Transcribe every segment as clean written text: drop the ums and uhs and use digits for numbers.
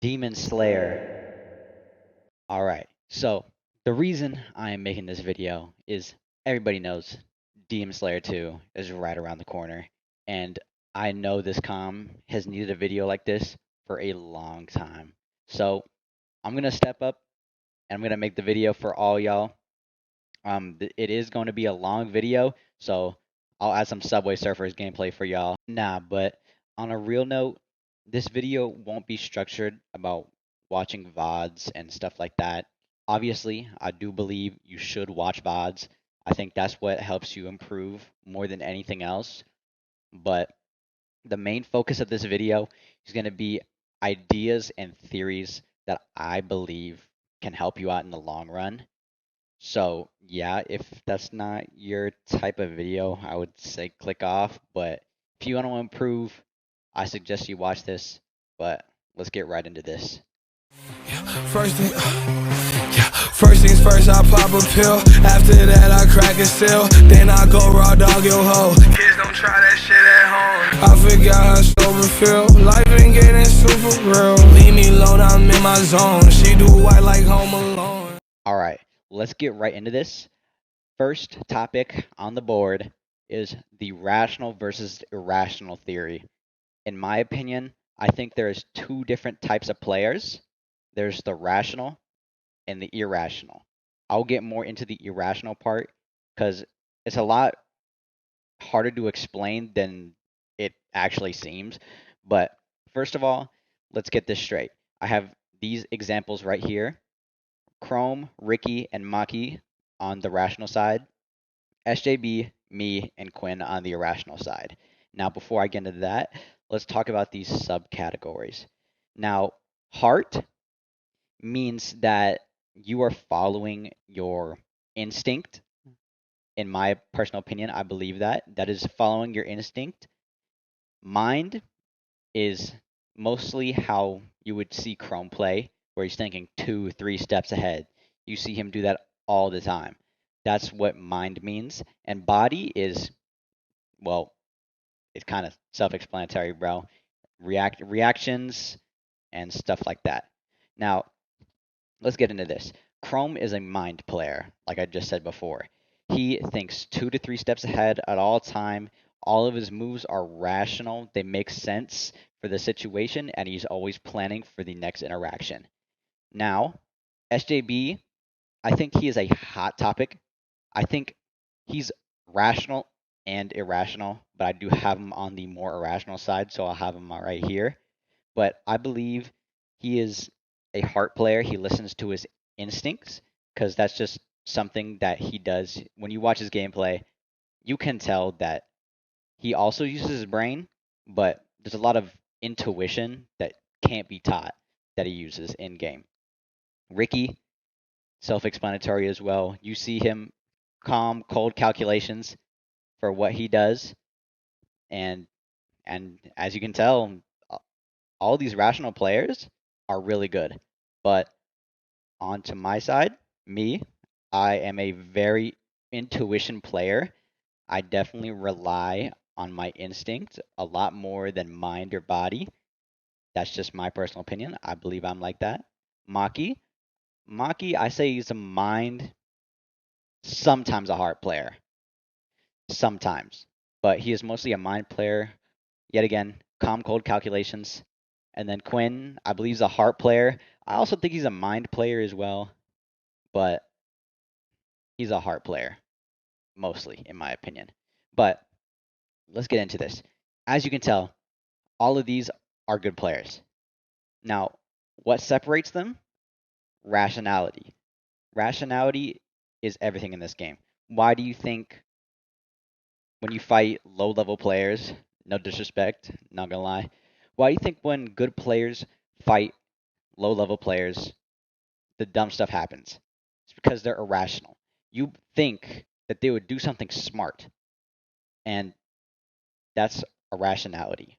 Demon Slayer. Alright, so the reason I am making this video is everybody knows Demon Slayer 2 is right around the corner, and I know this has needed a video like this for a long time. So I'm gonna step up and I'm gonna make the video for all y'all. It is going to be a long video, so I'll add some Subway Surfers gameplay for y'all. Nah, but on a real note, this video won't be structured about watching VODs and stuff like that. Obviously, I do believe you should watch VODs. I think that's what helps you improve more than anything else. But the main focus of this video is going to be ideas and theories that I believe can help you out in the long run. So, yeah, if that's not your type of video, I would say click off. But if you want to improve, I suggest you watch this. But let's get right into this. First thing, first things first, I pop a pill. After that, I crack a seal. Then I go raw dog your hoe. Kids don't try that shit at home. I forgot how sober feel. Life ain't getting super real. Leave me alone, I'm in my zone. She do white like Home Alone. All right, let's get right into this. First topic on the board is the rational versus irrational theory. In my opinion, I think there's two different types of players. There's the rational and the irrational. I'll get more into the irrational part because it's a lot harder to explain than it actually seems. But first of all, let's get this straight. I have these examples right here. Chrome, Ricky, and Maki on the rational side. SJB, me, and Quinn on the irrational side. Now, before I get into that, let's talk about these subcategories. Now, heart means that you are following your instinct. In my personal opinion, I believe that. That is following your instinct. Mind is mostly how you would see Chrome play, where he's thinking 2, 3 steps ahead. You see him do that all the time. That's what mind means. And body is, well, it's kind of self-explanatory, bro. Reactions and stuff like that. Now, let's get into this. Chrome is a mind player, like I just said before. He thinks 2 to 3 steps ahead at all time. All of his moves are rational. They make sense for the situation, and he's always planning for the next interaction. Now, SJB, I think he is a hot topic. I think he's rational and irrational, but I do have him on the more irrational side, so I'll have him right here. But I believe he is a heart player. He listens to his instincts because that's just something that he does. When you watch his gameplay, you can tell that he also uses his brain, but there's a lot of intuition that can't be taught that he uses in game. Ricky, self-explanatory as well. You see him calm, cold calculations for what he does, and as you can tell, all these rational players are really good. But onto my side, me, I am a very intuition player. I definitely rely on my instinct a lot more than mind or body. That's just my personal opinion. I believe I'm like that. Maki, I say he's a mind, sometimes a heart player, sometimes, but he is mostly a mind player. Yet again, calm, cold calculations. And then Quinn, I believe, is a heart player. I also think he's a mind player as well, but he's a heart player, mostly, in my opinion. But let's get into this. As you can tell, all of these are good players. Now, what separates them? Rationality. Rationality is everything in this game. Why do you think when you fight low-level players, no disrespect, not gonna lie, why do you think when good players fight low-level players, the dumb stuff happens? It's because they're irrational. You think that they would do something smart, and that's irrationality.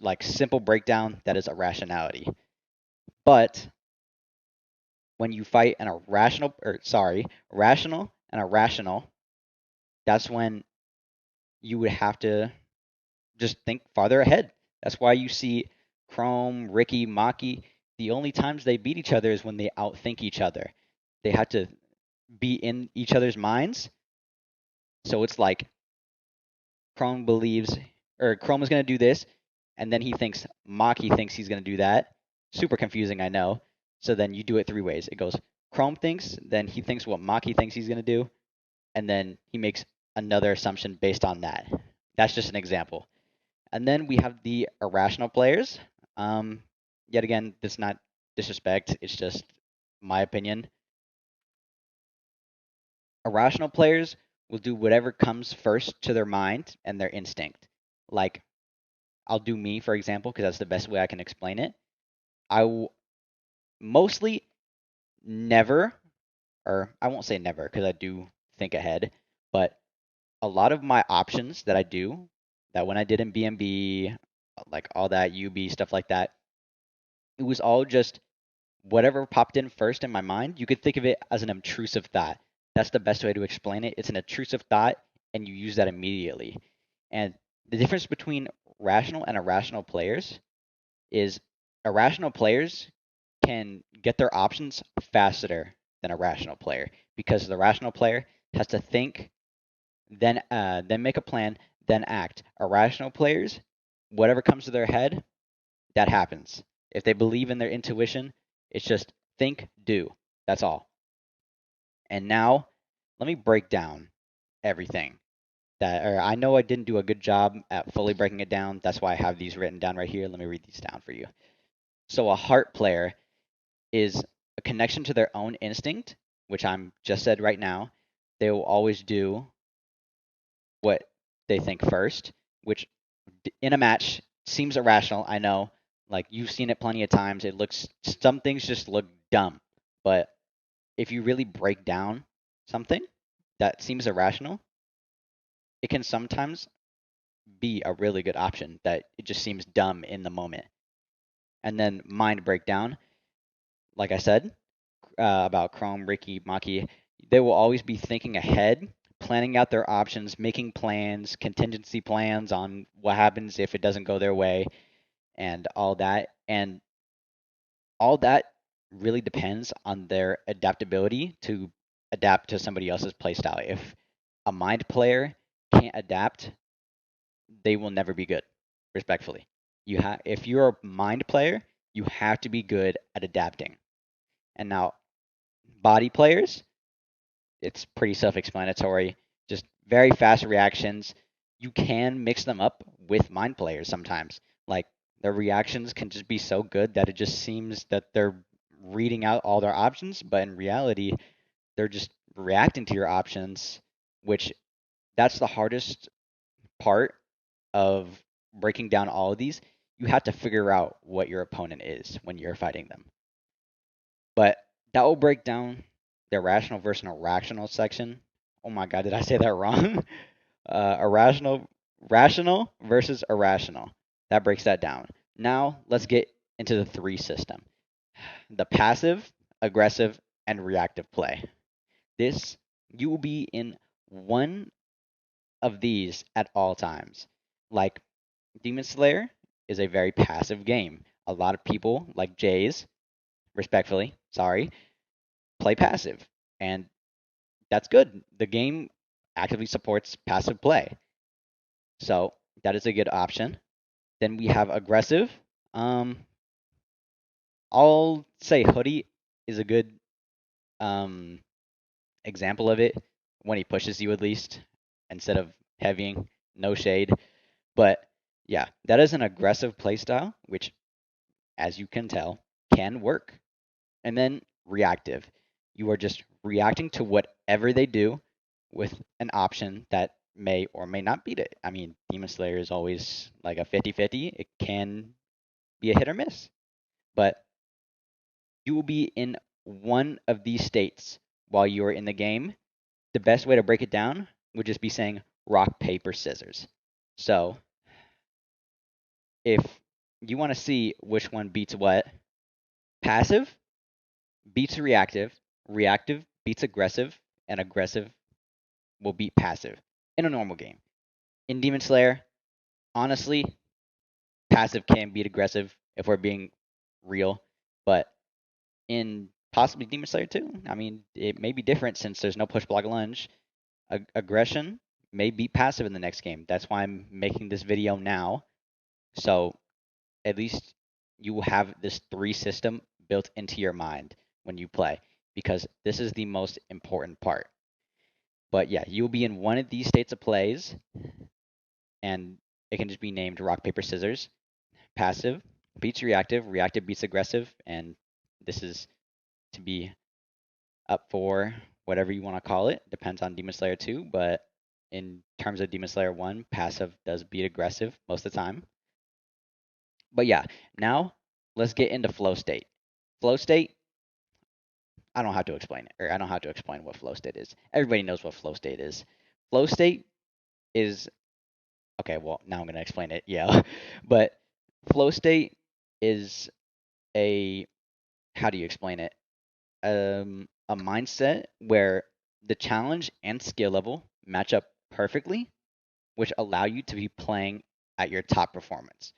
Like simple breakdown, that is irrationality. But when you fight an rational and irrational, that's when you would have to just think farther ahead. That's why you see Chrome, Ricky, Maki, the only times they beat each other is when they outthink each other. They have to be in each other's minds. So it's like Chrome believes, or Chrome is going to do this, and then he thinks Maki thinks he's going to do that. Super confusing, I know. So then you do it three ways. It goes Chrome thinks, then he thinks what Maki thinks he's going to do, and then he makes another assumption based on that. That's just an example. And then we have the irrational players. Yet again, this is not disrespect. It's just my opinion. Irrational players will do whatever comes first to their mind and their instinct. Like, I'll do me, for example, because that's the best way I can explain it. I will mostly never, or I won't say never because I do think ahead, but a lot of my options that I do, that when I did in BMB, like all that UB stuff like that, it was all just whatever popped in first in my mind. You could think of it as an intrusive thought. That's the best way to explain it. It's an intrusive thought, and you use that immediately. And the difference between rational and irrational players is irrational players can get their options faster than a rational player because the rational player has to think, then make a plan, then act. Irrational players, whatever comes to their head, that happens. If they believe in their intuition, it's just think, do. That's all. And now, let me break down everything. Or I know I didn't do a good job at fully breaking it down. That's why I have these written down right here. Let me read these down for you. So a heart player is a connection to their own instinct, which I'm just said right now. They will always do what they think first, which in a match seems irrational. I know, like you've seen it plenty of times. Some things just look dumb, but if you really break down something that seems irrational, it can sometimes be a really good option that it just seems dumb in the moment. And then mind breakdown, like I said, about Chrome, Ricky, Maki, they will always be thinking ahead, planning out their options, making plans, contingency plans on what happens if it doesn't go their way, and all that. And all that really depends on their adaptability to adapt to somebody else's playstyle. If a mind player can't adapt, they will never be good. Respectfully, if you're a mind player, you have to be good at adapting. And now, body players, it's pretty self-explanatory. Just very fast reactions. You can mix them up with mind players sometimes. Like their reactions can just be so good that it just seems that they're reading out all their options, but in reality, they're just reacting to your options, which that's the hardest part of breaking down all of these. You have to figure out what your opponent is when you're fighting them. But that will break down the irrational versus irrational section. Oh my god, did I say that wrong? Rational versus irrational. That breaks that down. Now let's get into the three system: the passive, aggressive, and reactive play. This you will be in one of these at all times. Like Demon Slayer is a very passive game. A lot of people, like Jays, respectfully, sorry, play passive. And that's good. The game actively supports passive play. So that is a good option. Then we have aggressive. Um, I'll say Hoodie is a good example of it when he pushes you at least instead of heavying. No shade. But yeah, that is an aggressive playstyle, which, as you can tell, can work. And then reactive. You are just reacting to whatever they do with an option that may or may not beat it. I mean, Demon Slayer is always like a 50-50. It can be a hit or miss. But you will be in one of these states while you are in the game. The best way to break it down would just be saying rock, paper, scissors. So if you want to see which one beats what, passive beats reactive, reactive beats aggressive, and aggressive will beat passive in a normal game. In Demon Slayer, honestly, passive can beat aggressive if we're being real. But in possibly Demon Slayer 2, I mean, it may be different since there's no push block lunge. Aggression may be passive in the next game. That's why I'm making this video now. So at least you will have this 3 system built into your mind when you play, because this is the most important part. But yeah, you'll be in one of these states of plays, and it can just be named rock, paper, scissors. Passive beats reactive, reactive beats aggressive, and this is to be up for whatever you want to call it. Depends on Demon Slayer 2, but in terms of Demon Slayer 1, passive does beat aggressive most of the time. But yeah, now let's get into flow state. Flow state, I don't have to explain it, or I don't have to explain what flow state is. Everybody knows what flow state is. Flow state is okay. Well, now I'm gonna explain it. Yeah, but flow state is a, how do you explain it? A mindset where the challenge and skill level match up perfectly, which allow you to be playing at your top performance.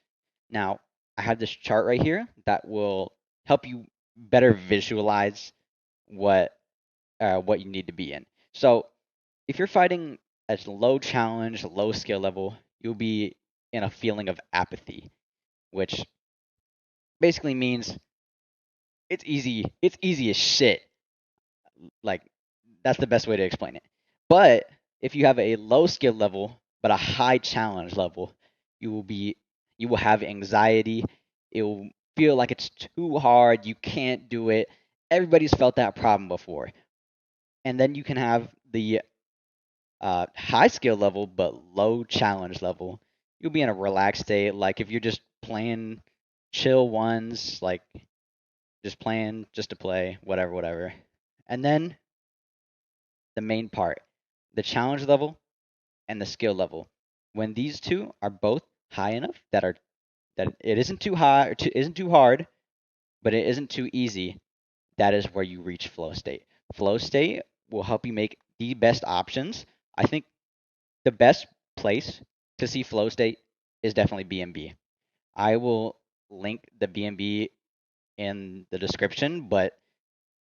Now, I have this chart right here that will help you better visualize what what you need to be in. So, if you're fighting at low challenge, low skill level, you'll be in a feeling of apathy, which basically means it's easy. It's easy as shit. Like, that's the best way to explain it. But if you have a low skill level but a high challenge level, you will be you will have anxiety. It will feel like it's too hard. You can't do it. Everybody's felt that problem before. And then you can have the high skill level but low challenge level. You'll be in a relaxed state. Like if you're just playing chill ones, like just playing just to play, whatever, whatever. And then the main part, the challenge level and the skill level. When these two are both high enough that it isn't too high or isn't too hard, but it isn't too easy, that is where you reach flow state. Flow state will help you make the best options. I think the best place to see flow state is definitely BNB. I will link the BNB in the description, but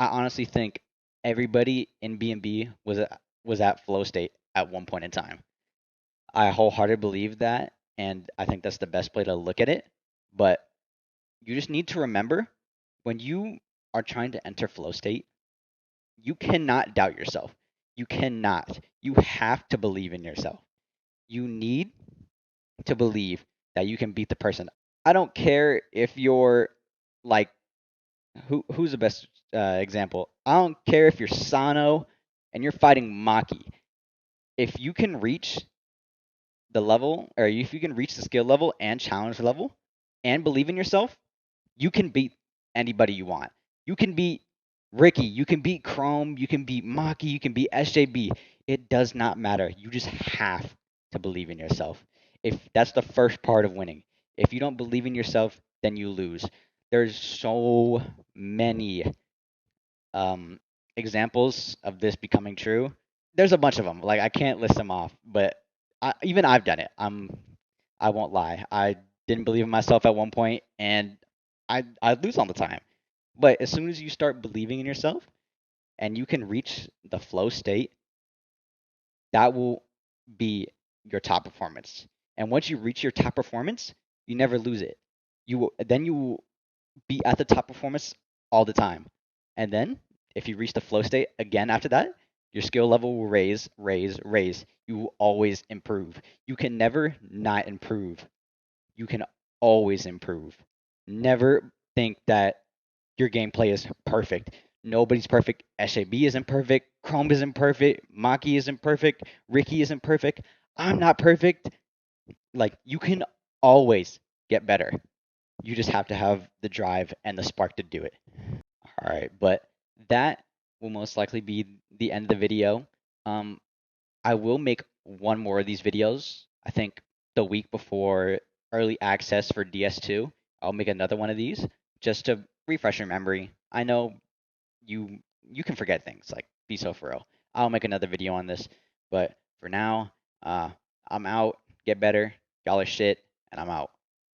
I honestly think everybody in BNB was at flow state at one point in time. I wholeheartedly believe that, and I think that's the best way to look at it. But you just need to remember when you are trying to enter flow state, you cannot doubt yourself. You cannot. You have to believe in yourself. You need to believe that you can beat the person. I don't care if you're like who's the best example. I don't care if you're Sano and you're fighting Maki. If you can reach the level, or if you can reach the skill level and challenge level and believe in yourself, you can beat anybody you want. You can beat Ricky, you can beat Chrome, you can beat Maki, you can beat SJB. It does not matter. You just have to believe in yourself. If that's the first part of winning. If you don't believe in yourself, then you lose. There's so many um, examples of this becoming true. There's a bunch of them. Like I can't list them off, but even I've done it. I won't lie. I didn't believe in myself at one point, and I lose all the time. But as soon as you start believing in yourself and you can reach the flow state, that will be your top performance. And once you reach your top performance, you never lose it. You will be at the top performance all the time. And then if you reach the flow state again after that, your skill level will raise, raise, raise. You will always improve. You can never not improve. You can always improve. Never think that your gameplay is perfect. Nobody's perfect. SAB isn't perfect. Chrome isn't perfect. Maki isn't perfect. Ricky isn't perfect. I'm not perfect. Like, you can always get better. You just have to have the drive and the spark to do it. All right, but that will most likely be the end of the video. Um, I will make one more of these videos. I think the week before early access for DS2, I'll make another one of these just to refresh your memory. I know you can forget things, like be so for real. I'll make another video on this, but for now, I'm out. Get better. Y'all are shit, and I'm out.